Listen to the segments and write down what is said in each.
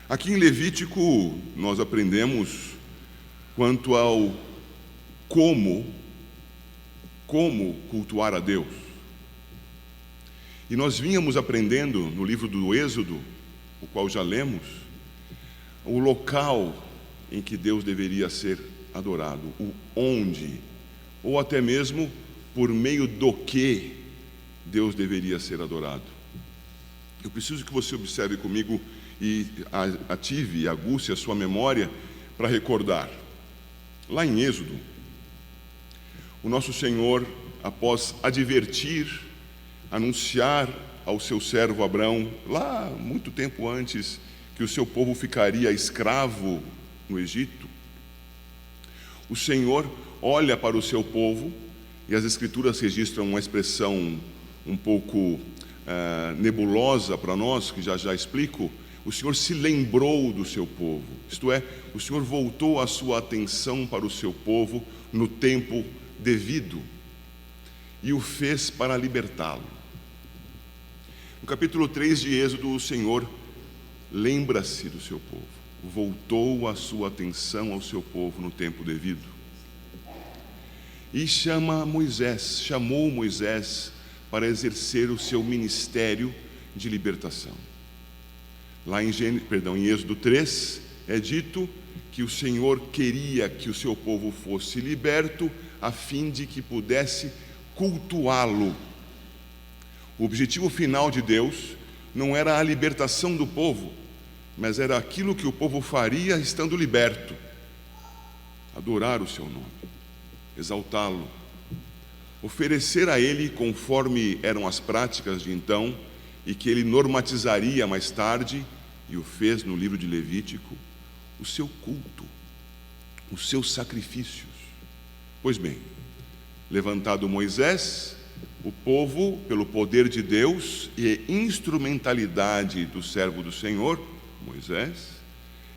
Aqui em Levítico, nós aprendemos quanto ao como cultuar a Deus. E nós vínhamos aprendendo no livro do Êxodo, o qual já lemos, o local em que Deus deveria ser adorado, o onde, ou até mesmo por meio do que Deus deveria ser adorado. Eu preciso que você observe comigo e ative e aguce a sua memória para recordar. Lá em Êxodo, o nosso Senhor, após advertir, anunciar ao seu servo Abrão, lá muito tempo antes que o seu povo ficaria escravo no Egito, o Senhor olha para o seu povo, e as Escrituras registram uma expressão um pouco nebulosa para nós, que já explico. O Senhor se lembrou do seu povo, isto é, o Senhor voltou a sua atenção para o seu povo no tempo devido e o fez para libertá-lo. No capítulo 3 de Êxodo, o Senhor lembra-se do seu povo, voltou a sua atenção ao seu povo no tempo devido e chamou Moisés para exercer o seu ministério de libertação. Lá em Êxodo 3, é dito que o Senhor queria que o seu povo fosse liberto a fim de que pudesse cultuá-lo. O objetivo final de Deus não era a libertação do povo, mas era aquilo que o povo faria estando liberto: adorar o seu nome, exaltá-lo, oferecer a Ele, conforme eram as práticas de então, e que Ele normatizaria mais tarde, e o fez no livro de Levítico, o seu culto, os seus sacrifícios. Pois bem, levantado Moisés, o povo, pelo poder de Deus e instrumentalidade do servo do Senhor, Moisés,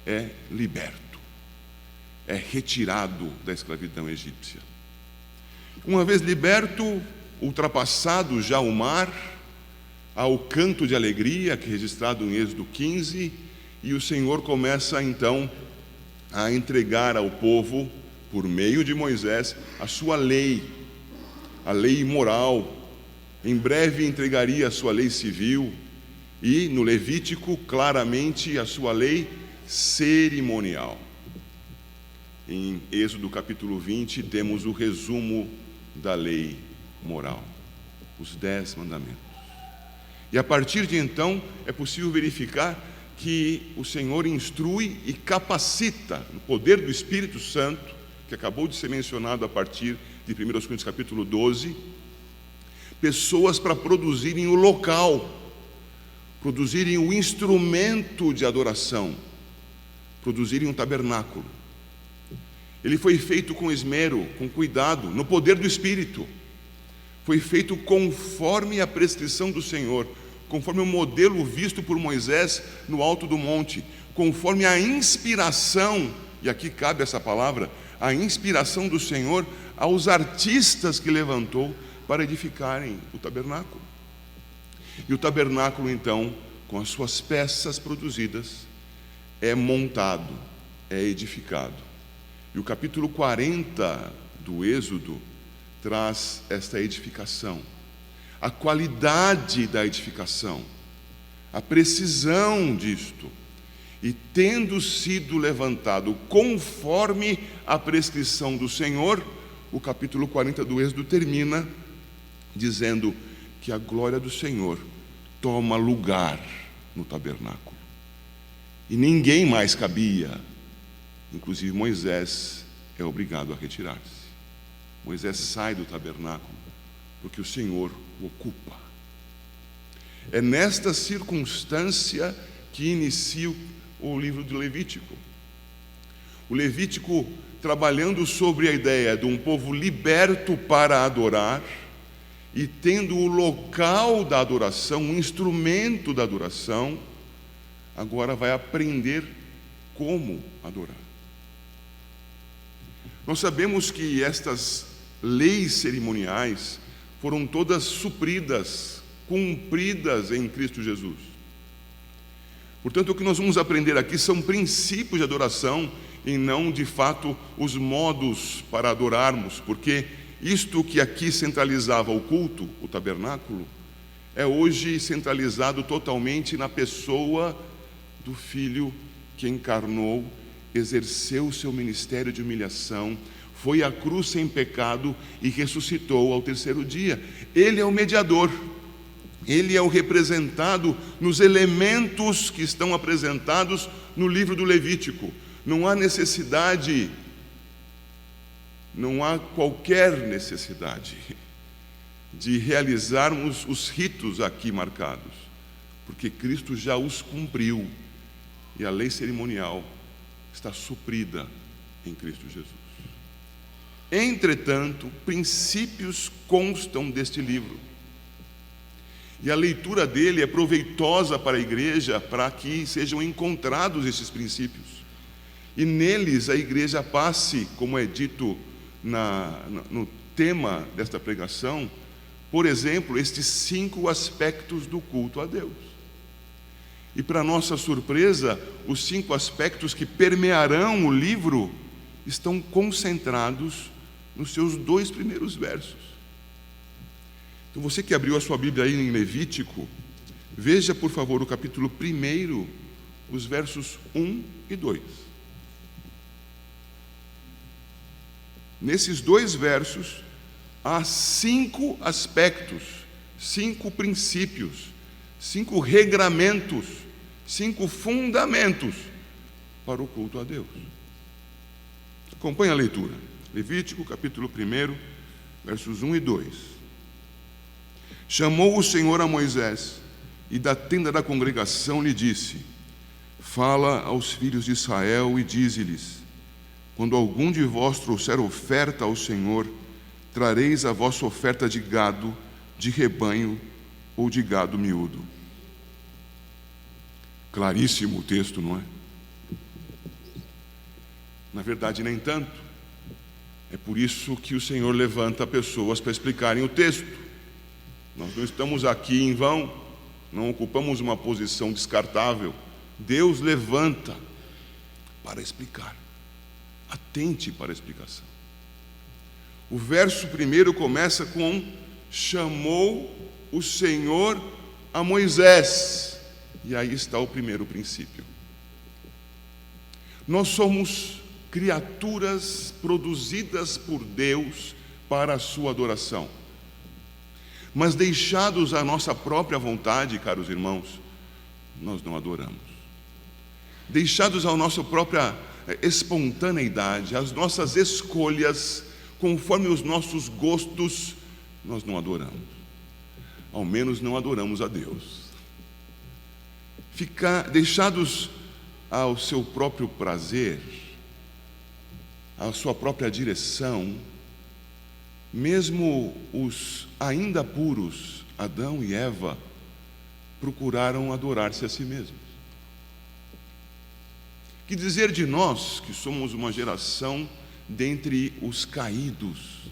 é liberto, é retirado da escravidão egípcia. Uma vez liberto, ultrapassado já o mar, há o canto de alegria, que é registrado em Êxodo 15, e o Senhor começa então a entregar ao povo, por meio de Moisés, a sua lei, a lei moral. Em breve entregaria a sua lei civil e, no Levítico, claramente a sua lei cerimonial. Em Êxodo capítulo 20, temos o resumo da lei moral, os 10 mandamentos. E a partir de então, é possível verificar que o Senhor instrui e capacita, no poder do Espírito Santo, que acabou de ser mencionado a partir de 1 Coríntios capítulo 12, pessoas para produzirem o local, produzirem o instrumento de adoração, produzirem um tabernáculo. Ele foi feito com esmero, com cuidado, no poder do Espírito. Foi feito conforme a prescrição do Senhor, conforme o modelo visto por Moisés no alto do monte, conforme a inspiração, e aqui cabe essa palavra, a inspiração do Senhor aos artistas que levantou para edificarem o tabernáculo. E o tabernáculo, então, com as suas peças produzidas, é montado, é edificado. E o capítulo 40 do Êxodo traz esta edificação, a qualidade da edificação, a precisão disto. E tendo sido levantado conforme a prescrição do Senhor, o capítulo 40 do Êxodo termina dizendo que a glória do Senhor toma lugar no tabernáculo. E ninguém mais cabia, inclusive Moisés é obrigado a retirar-se. Moisés sai do tabernáculo porque o Senhor o ocupa. É nesta circunstância que inicia o livro de Levítico. O Levítico trabalhando sobre a ideia de um povo liberto para adorar e tendo o local da adoração, um instrumento da adoração, agora vai aprender como adorar. Nós sabemos que estas leis cerimoniais foram todas supridas, cumpridas em Cristo Jesus. Portanto, o que nós vamos aprender aqui são princípios de adoração e não, de fato, os modos para adorarmos, porque isto que aqui centralizava o culto, o tabernáculo, é hoje centralizado totalmente na pessoa do Filho que encarnou, exerceu o seu ministério de humilhação, foi à cruz sem pecado e ressuscitou ao terceiro dia. Ele é o mediador, ele é o representado nos elementos que estão apresentados no livro do Levítico. Não há necessidade, não há qualquer necessidade de realizarmos os ritos aqui marcados, porque Cristo já os cumpriu e a lei cerimonial está suprida em Cristo Jesus. Entretanto, princípios constam deste livro, e a leitura dele é proveitosa para a igreja, para que sejam encontrados esses princípios, e neles a igreja passe, como é dito no tema desta pregação, por exemplo, estes 5 aspectos do culto a Deus. E para nossa surpresa, os 5 aspectos que permearão o livro estão concentrados nos seus 2 primeiros versos. Então, você que abriu a sua Bíblia aí em Levítico, veja, por favor, o capítulo 1, os versos 1 e 2. Nesses 2 versos, há 5 aspectos, 5 princípios, 5 regramentos, 5 fundamentos para o culto a Deus. Acompanhe a leitura. Levítico, capítulo 1, versos 1 e 2. Chamou o Senhor a Moisés, e da tenda da congregação lhe disse: fala aos filhos de Israel e dize-lhes: quando algum de vós trouxer oferta ao Senhor, trareis a vossa oferta de gado, de rebanho ou de gado miúdo. Claríssimo o texto, não é? Na verdade, nem tanto. É por isso que o Senhor levanta pessoas para explicarem o texto. Nós não estamos aqui em vão, não ocupamos uma posição descartável. Deus levanta para explicar. Atente para a explicação. O verso 1 começa com: chamou o Senhor a Moisés. E aí está o primeiro princípio. Nós somos criaturas produzidas por Deus para a sua adoração. Mas deixados à nossa própria vontade, caros irmãos, nós não adoramos. Deixados à nossa própria espontaneidade, às nossas escolhas, conforme os nossos gostos, nós não adoramos. Ao menos não adoramos a Deus. Deixados ao seu próprio prazer, à sua própria direção, mesmo os ainda puros, Adão e Eva, procuraram adorar-se a si mesmos. Que dizer de nós, que somos uma geração dentre os caídos,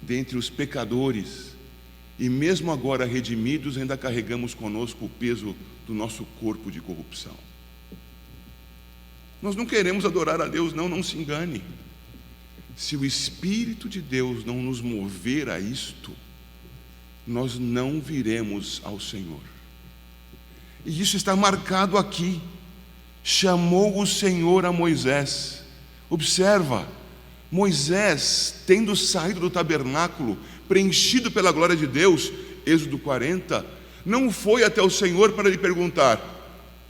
dentre os pecadores, e mesmo agora redimidos, ainda carregamos conosco o peso do nosso corpo de corrupção. Nós não queremos adorar a Deus, não se engane. Se o Espírito de Deus não nos mover a isto, nós não viremos ao Senhor. E isso está marcado aqui. Chamou o Senhor a Moisés. Observa, Moisés, tendo saído do tabernáculo, preenchido pela glória de Deus, Êxodo 40, não foi até o Senhor para lhe perguntar: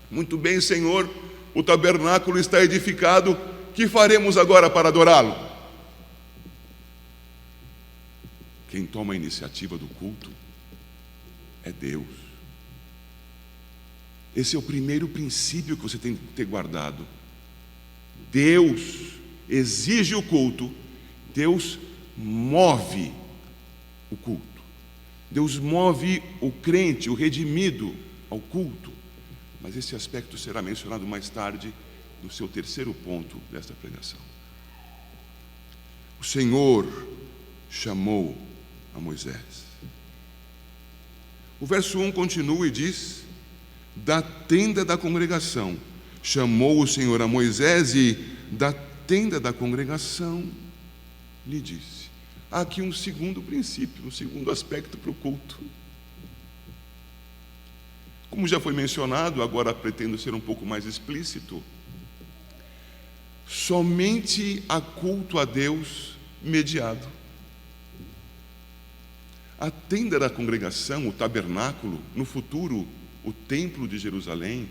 muito bem, Senhor, o tabernáculo está edificado, que faremos agora para adorá-lo? Quem toma a iniciativa do culto é Deus. Esse é o primeiro princípio que você tem que ter guardado. Deus exige o culto, Deus move o culto. Deus move o crente, o redimido, ao culto. Mas esse aspecto será mencionado mais tarde, no seu terceiro ponto desta pregação. O Senhor chamou a Moisés. O verso 1 continua e diz: da tenda da congregação. Chamou o Senhor a Moisés e, da tenda da congregação, lhe disse. Há aqui um segundo princípio, um segundo aspecto para o culto. Como já foi mencionado, agora pretendo ser um pouco mais explícito. Somente há culto a Deus mediado. A tenda da congregação, o tabernáculo, no futuro, o templo de Jerusalém,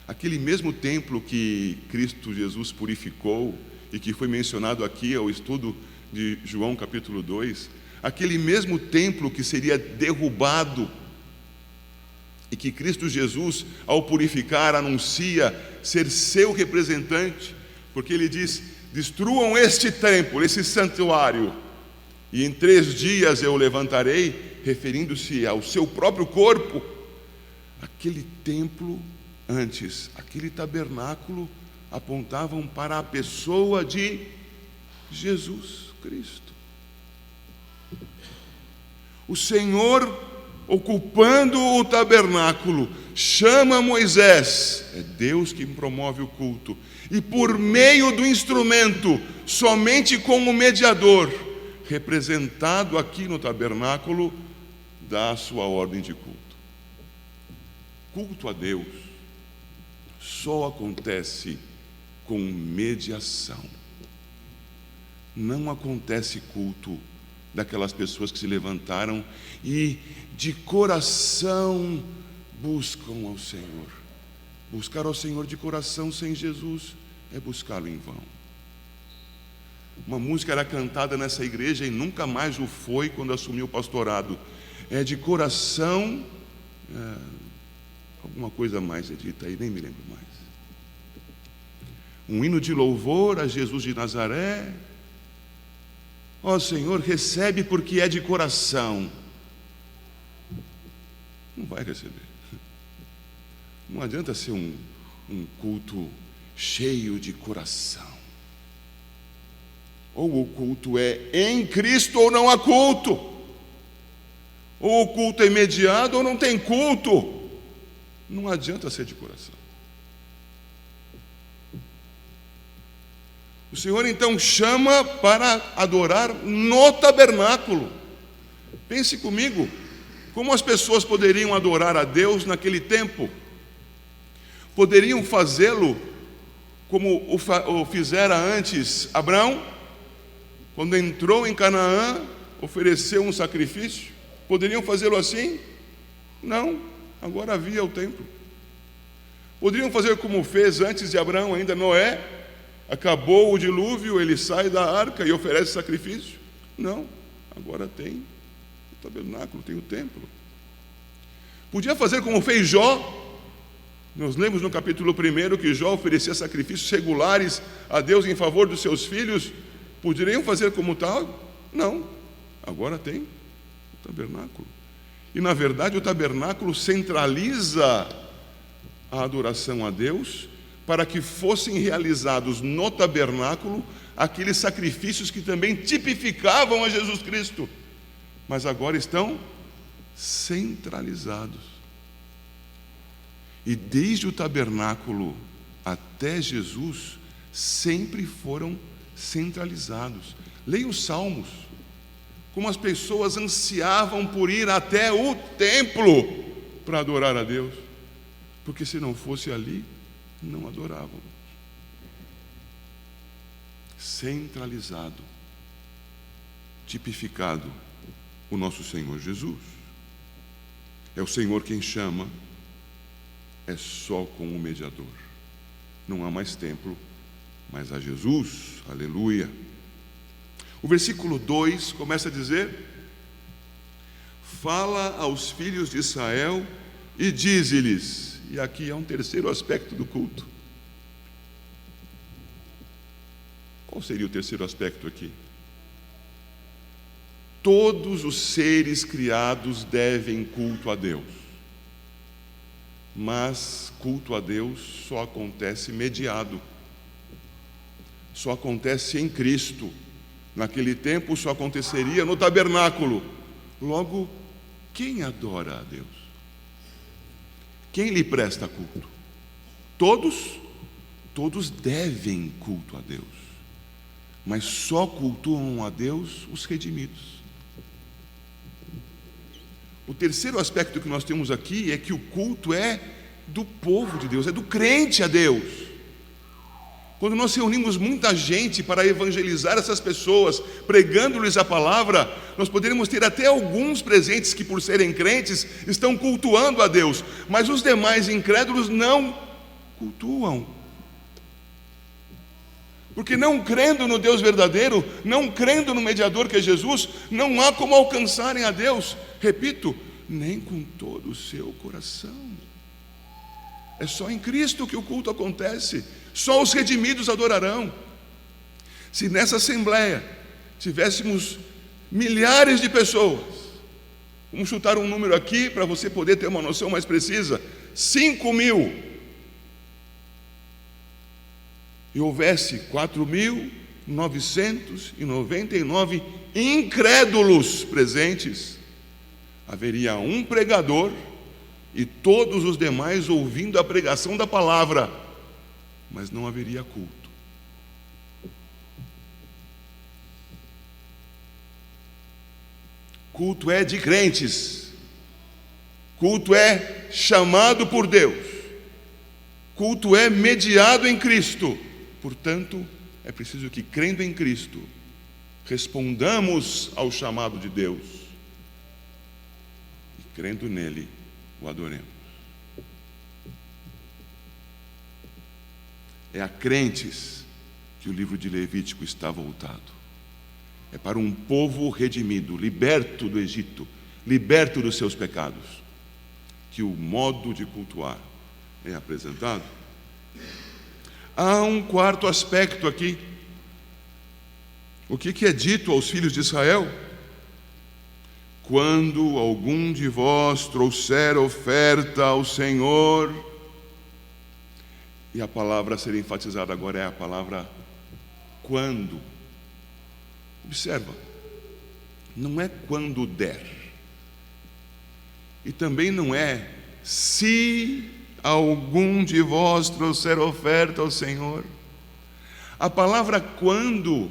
aquele mesmo templo que Cristo Jesus purificou e que foi mencionado aqui ao estudo de João capítulo 2, aquele mesmo templo que seria derrubado e que Cristo Jesus, ao purificar, anuncia ser seu representante, porque ele diz: destruam este templo, esse santuário, e em 3 dias eu o levantarei, referindo-se ao seu próprio corpo. Aquele templo antes, aquele tabernáculo, apontavam para a pessoa de Jesus Cristo. O Senhor, ocupando o tabernáculo, chama Moisés, é Deus que promove o culto, e por meio do instrumento, somente como mediador, representado aqui no tabernáculo, dá a sua ordem de culto. Culto a Deus só acontece com mediação. Não acontece culto daquelas pessoas que se levantaram e de coração buscam ao Senhor. Buscar ao Senhor de coração sem Jesus é buscá-lo em vão. Uma música era cantada nessa igreja e nunca mais o foi quando assumiu o pastorado. É de coração, alguma coisa mais é dita aí, nem me lembro mais. Um hino de louvor a Jesus de Nazaré. Ó Senhor, recebe porque é de coração. Não vai receber. Não adianta ser um culto cheio de coração. Ou o culto é em Cristo ou não há culto. Ou o culto é mediado ou não tem culto. Não adianta ser de coração. O Senhor então chama para adorar no tabernáculo. Pense comigo, como as pessoas poderiam adorar a Deus naquele tempo? Poderiam fazê-lo como o fizera antes Abraão, quando entrou em Canaã, ofereceu um sacrifício? Poderiam fazê-lo assim? Não, agora havia o templo. Poderiam fazer como fez antes de Abraão, ainda Noé. Acabou o dilúvio, ele sai da arca e oferece sacrifício? Não, agora tem o tabernáculo, tem o templo. Podia fazer como fez Jó. Nós lemos no capítulo 1 que Jó oferecia sacrifícios regulares a Deus em favor dos seus filhos. Poderiam fazer como tal? Não, agora tem o tabernáculo. E na verdade o tabernáculo centraliza a adoração a Deus, para que fossem realizados no tabernáculo aqueles sacrifícios que também tipificavam a Jesus Cristo, mas agora estão centralizados. E desde o tabernáculo até Jesus, sempre foram centralizados. Leia os Salmos, como as pessoas ansiavam por ir até o templo para adorar a Deus, porque se não fosse ali, não adoravam. Centralizado, tipificado, o nosso Senhor Jesus. É o Senhor quem chama, é só com o mediador. Não há mais templo, mas há Jesus. Aleluia. O versículo 2 começa a dizer: fala aos filhos de Israel e dize-lhes. E aqui é um terceiro aspecto do culto. Qual seria o terceiro aspecto aqui? Todos os seres criados devem culto a Deus. Mas culto a Deus só acontece mediado. Só acontece em Cristo. Naquele tempo só aconteceria no tabernáculo. Logo, quem adora a Deus? Quem lhe presta culto? Todos devem culto a Deus, mas só cultuam a Deus os redimidos. O terceiro aspecto que nós temos aqui é que o culto é do povo de Deus, é do crente a Deus. Quando nós reunimos muita gente para evangelizar essas pessoas, pregando-lhes a palavra, nós poderíamos ter até alguns presentes que, por serem crentes, estão cultuando a Deus, mas os demais incrédulos não cultuam. Porque não crendo no Deus verdadeiro, não crendo no mediador que é Jesus, não há como alcançarem a Deus. Repito, nem com todo o seu coração. É só em Cristo que o culto acontece. Só os redimidos adorarão. Se nessa assembleia tivéssemos milhares de pessoas, vamos chutar um número aqui para você poder ter uma noção mais precisa, 5.000, e houvesse 4.999 incrédulos presentes, haveria um pregador e todos os demais ouvindo a pregação da palavra, mas não haveria culto. Culto é de crentes, culto é chamado por Deus, culto é mediado em Cristo. Portanto, é preciso que, crendo em Cristo, respondamos ao chamado de Deus e, crendo nele, o adoremos. É a crentes que o livro de Levítico está voltado. É para um povo redimido, liberto do Egito, liberto dos seus pecados, que o modo de cultuar é apresentado. Há um quarto aspecto aqui. O que é dito aos filhos de Israel? Quando algum de vós trouxer oferta ao Senhor, e a palavra a ser enfatizada agora é a palavra quando. Observa, não é quando der, e também não é se algum de vós trouxer oferta ao Senhor. A palavra quando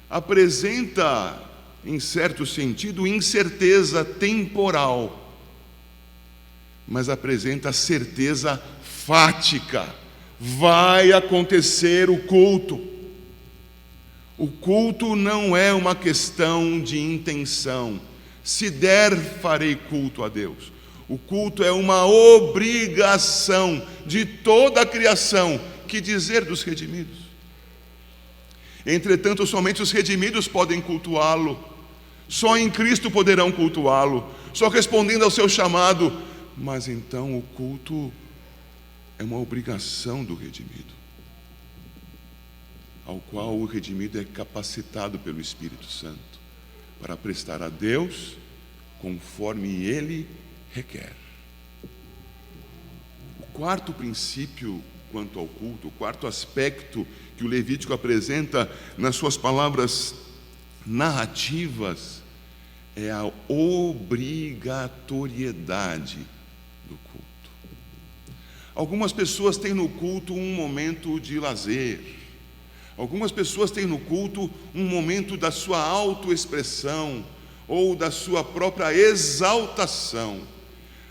apresenta, em certo sentido, incerteza temporal, mas apresenta certeza fática. Vai acontecer o culto. O culto não é uma questão de intenção. Se der, farei culto a Deus. O culto é uma obrigação de toda a criação, que dizer dos redimidos? Entretanto, somente os redimidos podem cultuá-lo. Só em Cristo poderão cultuá-lo, só respondendo ao seu chamado. Mas então o culto é uma obrigação do redimido, ao qual o redimido é capacitado pelo Espírito Santo para prestar a Deus conforme Ele requer. O quarto princípio quanto ao culto, o quarto aspecto que o Levítico apresenta nas suas palavras narrativas, é a obrigatoriedade do culto. Algumas pessoas têm no culto um momento de lazer. Algumas pessoas têm no culto um momento da sua autoexpressão ou da sua própria exaltação.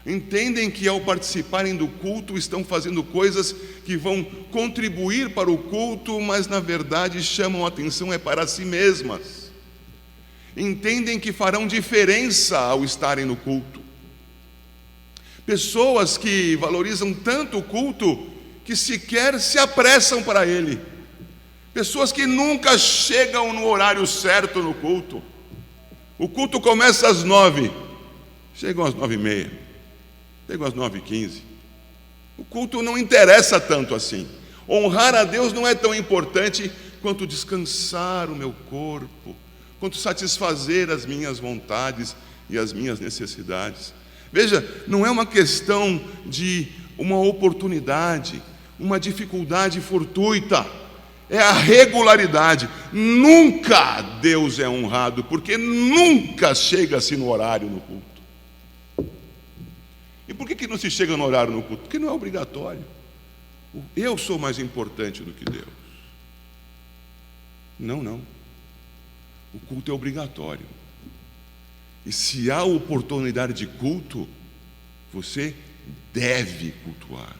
Entendem que ao participarem do culto estão fazendo coisas que vão contribuir para o culto, mas na verdade chamam a atenção para si mesmas. Entendem que farão diferença ao estarem no culto. Pessoas que valorizam tanto o culto que sequer se apressam para ele. Pessoas que nunca chegam no horário certo no culto. O culto começa às 9, chegam às 9h30, chegam às 9h15. O culto não interessa tanto assim. Honrar a Deus não é tão importante quanto descansar o meu corpo, quanto satisfazer as minhas vontades e as minhas necessidades. Veja, não é uma questão de uma oportunidade, uma dificuldade fortuita, é a regularidade. Nunca Deus é honrado, porque nunca chega-se no horário no culto. E por que não se chega no horário no culto? Porque não é obrigatório. Eu sou mais importante do que Deus. Não. O culto é obrigatório. E se há oportunidade de culto, você deve cultuar.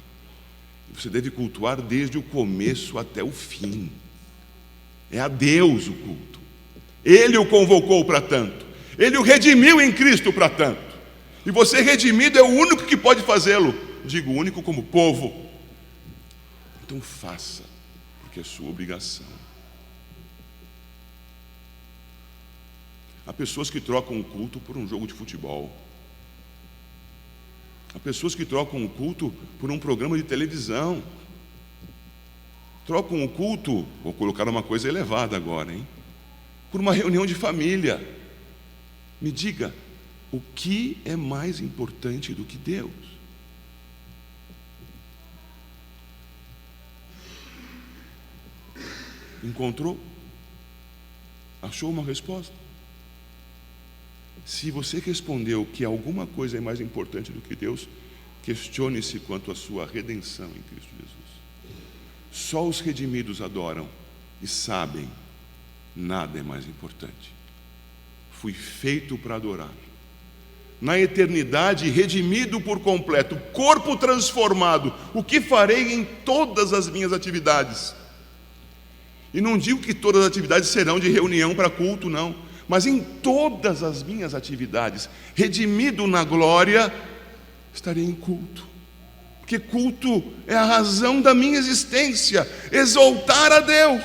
Você deve cultuar desde o começo até o fim. É a Deus o culto. Ele o convocou para tanto. Ele o redimiu em Cristo para tanto. E você redimido é o único que pode fazê-lo. Digo único como povo. Então faça, porque é sua obrigação. Há pessoas que trocam o culto por um jogo de futebol. Há pessoas que trocam o culto por um programa de televisão. Trocam o culto, vou colocar uma coisa elevada agora, hein? Por uma reunião de família. Me diga, o que é mais importante do que Deus? Encontrou? Achou uma resposta? Se você respondeu que alguma coisa é mais importante do que Deus, questione-se quanto à sua redenção em Cristo Jesus. Só os redimidos adoram e sabem, nada é mais importante. Fui feito para adorar. Na eternidade, redimido por completo, corpo transformado, o que farei em todas as minhas atividades? E não digo que todas as atividades serão de reunião para culto, não. Mas em todas as minhas atividades, redimido na glória, estarei em culto. Porque culto é a razão da minha existência, exaltar a Deus.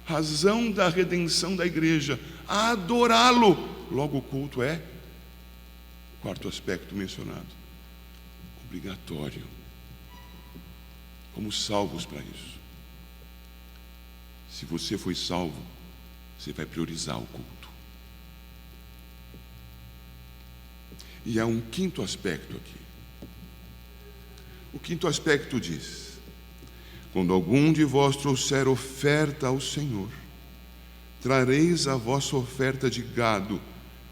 Razão da redenção da igreja, adorá-lo. Logo o culto é o quarto aspecto mencionado, obrigatório. Fomos salvos para isso. Se você foi salvo, você vai priorizar o culto. E há um quinto aspecto aqui. O quinto aspecto diz: quando algum de vós trouxer oferta ao Senhor, trareis a vossa oferta de gado,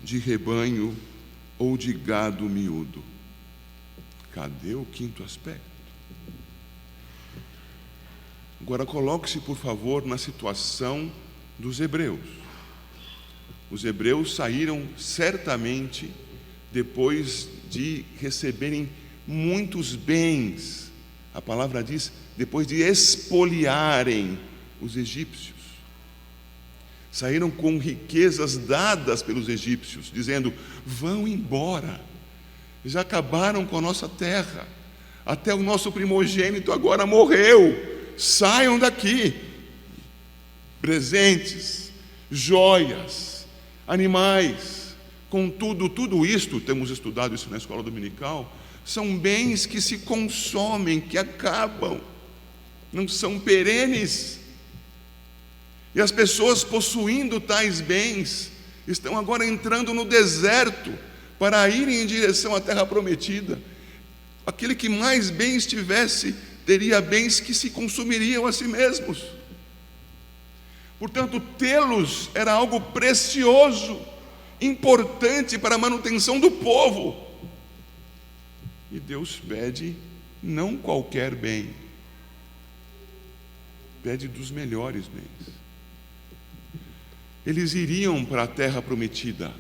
de rebanho ou de gado miúdo. Cadê o quinto aspecto? Agora coloque-se, por favor, na situação dos hebreus. Os hebreus saíram certamente depois de receberem muitos bens. A palavra diz, depois de expoliarem os egípcios. Saíram com riquezas dadas pelos egípcios, dizendo: vão embora, já acabaram com a nossa terra, até o nosso primogênito agora morreu, saiam daqui. Presentes, joias, animais, contudo, tudo isto, temos estudado isso na escola dominical, são bens que se consomem, que acabam, não são perenes. E as pessoas possuindo tais bens estão agora entrando no deserto para irem em direção à terra prometida. Aquele que mais bens tivesse teria bens que se consumiriam a si mesmos. Portanto, tê-los era algo precioso, importante para a manutenção do povo. E Deus pede não qualquer bem, pede dos melhores bens. Eles iriam para a terra prometida,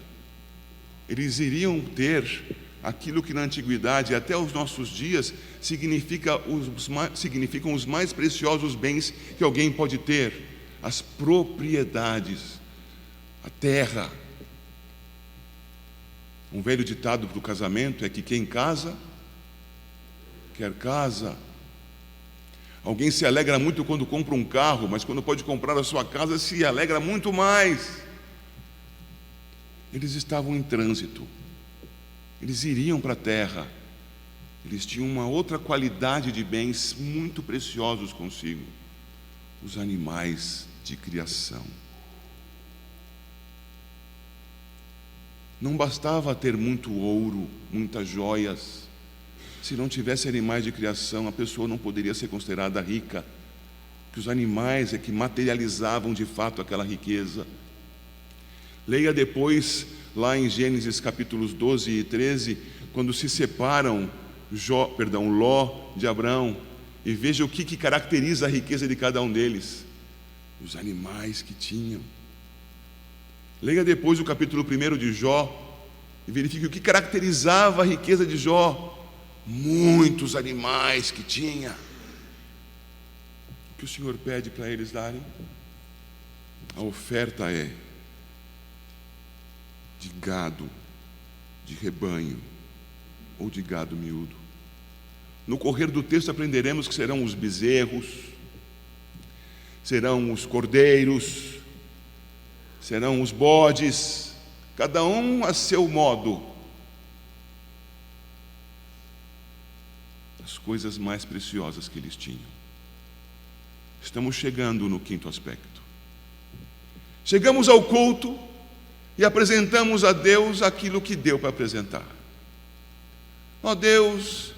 eles iriam ter aquilo que na antiguidade, até os nossos dias, significam os mais preciosos bens que alguém pode ter: as propriedades, a terra. Um velho ditado do casamento é que quem casa, quer casa. Alguém se alegra muito quando compra um carro, mas quando pode comprar a sua casa, se alegra muito mais. Eles estavam em trânsito, eles iriam para a terra, eles tinham uma outra qualidade de bens muito preciosos consigo: os animais de criação. Não bastava ter muito ouro, muitas joias. Se não tivesse animais de criação, a pessoa não poderia ser considerada rica, porque os animais é que materializavam de fato aquela riqueza. Leia depois, lá em Gênesis capítulos 12 e 13, quando se separam Ló de Abrão, e veja o que caracteriza a riqueza de cada um deles: os animais que tinham. Leia depois o capítulo 1 de Jó e verifique o que caracterizava a riqueza de Jó: muitos animais que tinha. O que o Senhor pede para eles darem? A oferta é de gado, de rebanho ou de gado miúdo. No correr do texto aprenderemos que serão os bezerros, serão os cordeiros, serão os bodes, cada um a seu modo. As coisas mais preciosas que eles tinham. Estamos chegando no quinto aspecto. Chegamos ao culto e apresentamos a Deus aquilo que deu para apresentar. Ó Deus,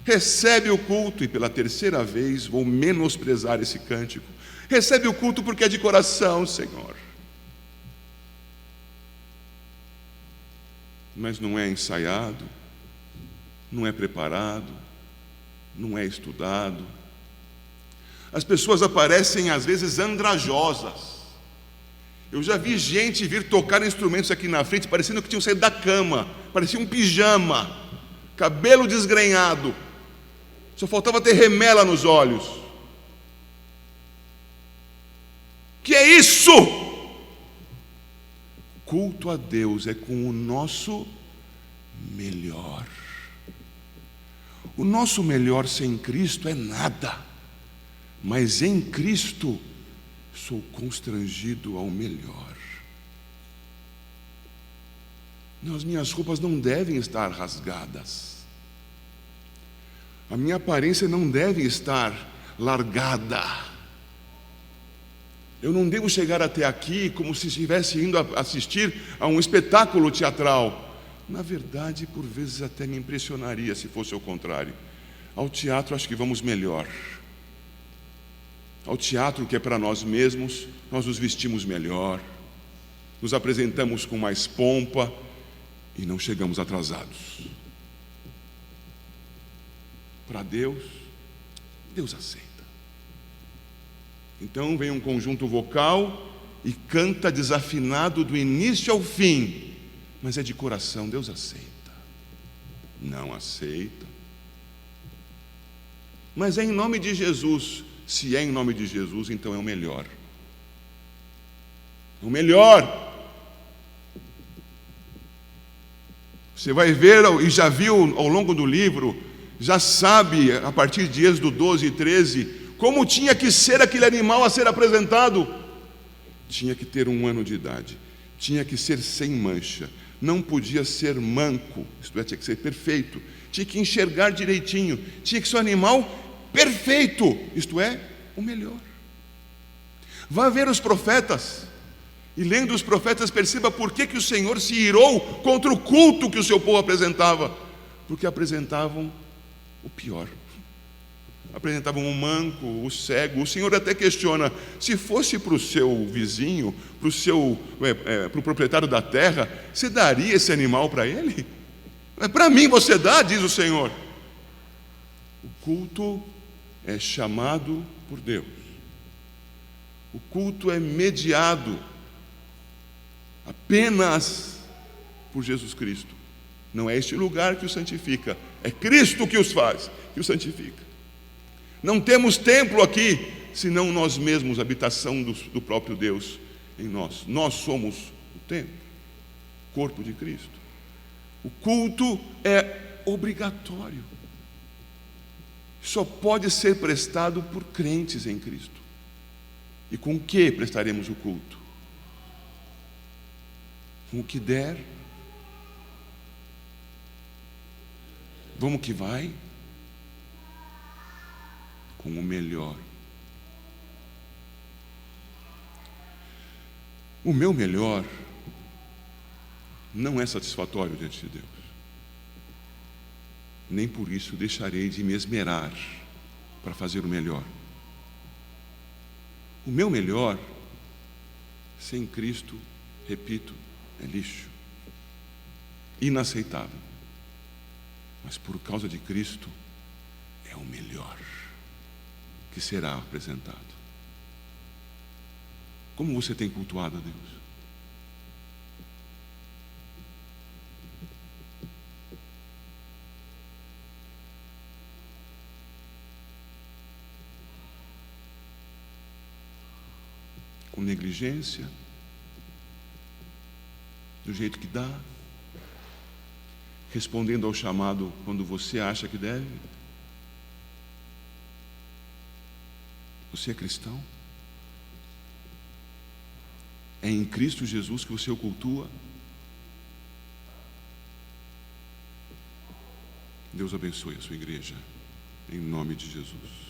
recebe o culto, e pela terceira vez vou menosprezar esse cântico. Recebe o culto porque é de coração, Senhor. Mas não é ensaiado, não é preparado, não é estudado. As pessoas aparecem às vezes andrajosas. Eu já vi gente vir tocar instrumentos aqui na frente parecendo que tinham saído da cama, parecia um pijama, cabelo desgrenhado, só faltava ter remela nos olhos. Que é isso? Culto a Deus é com o nosso melhor. O nosso melhor sem Cristo é nada, mas em Cristo sou constrangido ao melhor. As minhas roupas não devem estar rasgadas, a minha aparência não deve estar largada. Eu não devo chegar até aqui como se estivesse indo assistir a um espetáculo teatral. Na verdade, por vezes até me impressionaria se fosse o contrário. Ao teatro acho que vamos melhor. Ao teatro que é para nós mesmos, nós nos vestimos melhor, nos apresentamos com mais pompa e não chegamos atrasados. Para Deus, Deus aceita. Então vem um conjunto vocal e canta desafinado do início ao fim, mas é de coração. Deus aceita. Não aceita, mas é em nome de Jesus. Se é em nome de Jesus, então é o melhor. É o melhor. Você vai ver, e já viu ao longo do livro, já sabe, a partir de Êxodo 12 e 13, como tinha que ser aquele animal a ser apresentado. Tinha que ter 1 ano de idade, tinha que ser sem mancha, não podia ser manco, isto é, tinha que ser perfeito, tinha que enxergar direitinho, tinha que ser um animal perfeito, isto é, o melhor. Vá ver os profetas, e lendo os profetas perceba por que o Senhor se irou contra o culto que o seu povo apresentava. Porque apresentavam o pior, apresentavam o manco, o cego. O Senhor até questiona: se fosse para o seu vizinho, para o proprietário da terra, você daria esse animal para ele? Para mim você dá, diz o Senhor. O culto é chamado por Deus. O culto é mediado apenas por Jesus Cristo. Não é este lugar que o santifica, é Cristo que os faz, que o santifica. Não temos templo aqui, senão nós mesmos, habitação do próprio Deus em nós. Nós somos o templo, o corpo de Cristo. O culto é obrigatório. Só pode ser prestado por crentes em Cristo. E com o que prestaremos o culto? Com o que der? Vamos que vai? Com o melhor. O meu melhor não é satisfatório diante de Deus. Nem por isso deixarei de me esmerar para fazer o melhor. O meu melhor, sem Cristo, repito, é lixo, inaceitável. mas por causa de Cristo é o melhor que será apresentado. Como você tem cultuado a Deus? Com negligência? Do jeito que dá? Respondendo ao chamado quando você acha que deve? Você é cristão? É em Cristo Jesus que você o cultua? Deus abençoe a sua igreja, em nome de Jesus.